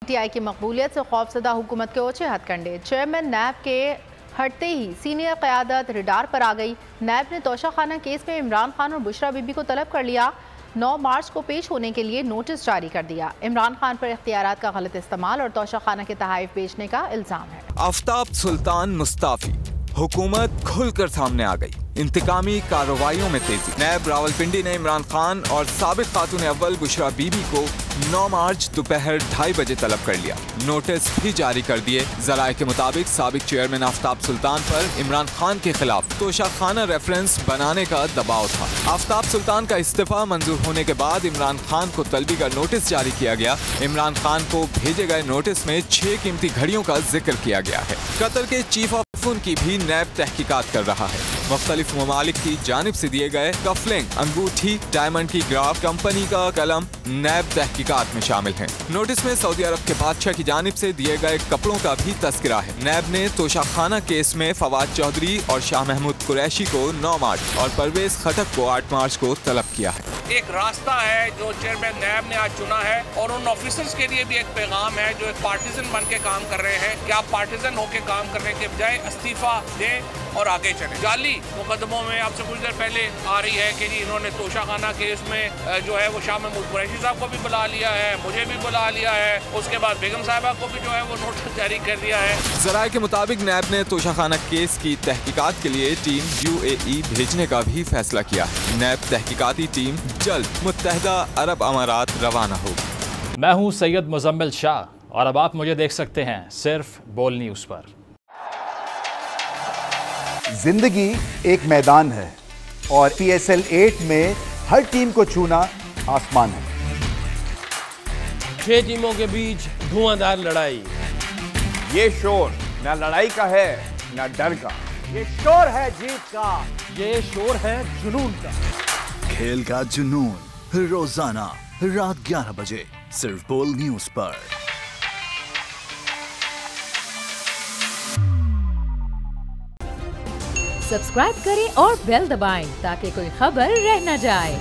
PTI की मकबूलियत से खौफजदा हुकूमत के ओछे हथकंडे। चेयरमैन नैब के हटते ही सीनियर क़यादत रिडार पर आ गई। नैब ने तोशाखाना केस में इमरान खान और बुशरा बीबी को तलब कर लिया। 9 मार्च को पेश होने के लिए नोटिस जारी कर दिया। इमरान खान पर इख्तियारात का गलत इस्तेमाल और तोशाखाना के तहाइफ बेचने का इल्जाम है। आफ्ताब सुल्तान मुस्ताफी, हुकूमत खुलकर सामने आ गई। इंतकामी कार्रवाइयों में तेजी। नैब रावलपिंडी ने इमरान खान और साबिक खातून अव्वल बुशरा बीबी को 9 मार्च दोपहर 2:30 बजे तलब कर लिया। नोटिस भी जारी कर दिए। जराये के मुताबिक साबिक चेयरमैन आफ्ताब सुल्तान पर इमरान खान के खिलाफ तोशाखाना रेफरेंस बनाने का दबाव था। आफ्ताब सुल्तान का इस्तीफा मंजूर होने के बाद इमरान खान को तलबी का नोटिस जारी किया गया। इमरान खान को भेजे गए नोटिस में 6 कीमती घड़ियों का जिक्र किया गया है। कतर के चीफ ऑफ की भी नैब तहकीकात कर रहा है। मुख्तलिफ ममालिक की जानिब से दिए गए कफलिंग, अंगूठी, डायमंड की ग्राफ, कंपनी का कलम नैब तहकीकात में शामिल हैं। नोटिस में सऊदी अरब के बादशाह की जानिब से दिए गए कपड़ों का भी तस्करा है। नैब ने तोशाखाना केस में फवाद चौधरी और शाह महमूद कुरैशी को 9 मार्च और परवेज खटक को 8 मार्च को तलब किया है। एक रास्ता है जो चेयरमैन नैब ने आज चुना है और उन ऑफिसर्स के लिए भी एक पैगाम है जो एक पार्टीजन बन के काम कर रहे हैं कि आप पार्टीजन होके काम करने के बजाय इस्तीफा दें और आगे चलें। जाली मुकदमों में आपसे कुछ देर पहले आ रही है कि जी इन्होंने तोशाखाना केस में जो है वो शाह महमूद कुरैशी साहब को भी बुला लिया है, मुझे भी बुला लिया है, उसके बाद बेगम साहिबा को भी जो है वो नोटिस जारी कर दिया है। जराये के मुताबिक नैब ने तोशाखाना केस की तहकीकात के लिए टीम UAE भेजने का भी फैसला किया है। नैब तहकीकाती टीम जल्द मुत्तहदा अरब अमारात रवाना होगी। मैं हूँ सैयद मुजम्मिल शाह और अब आप मुझे देख सकते हैं सिर्फ बोल न्यूज़ पर। जिंदगी एक मैदान है और PSL 8 में हर टीम को छूना आसमान है। 6 टीमों के बीच धुआंधार लड़ाई। ये शोर ना लड़ाई का है ना डर का, ये शोर है जीत का, ये शोर है जुनून का। खेल का जुनून रोजाना रात 11 बजे सिर्फ बोल न्यूज़ पर। सब्सक्राइब करें और बेल दबाएं ताकि कोई खबर रह न जाए।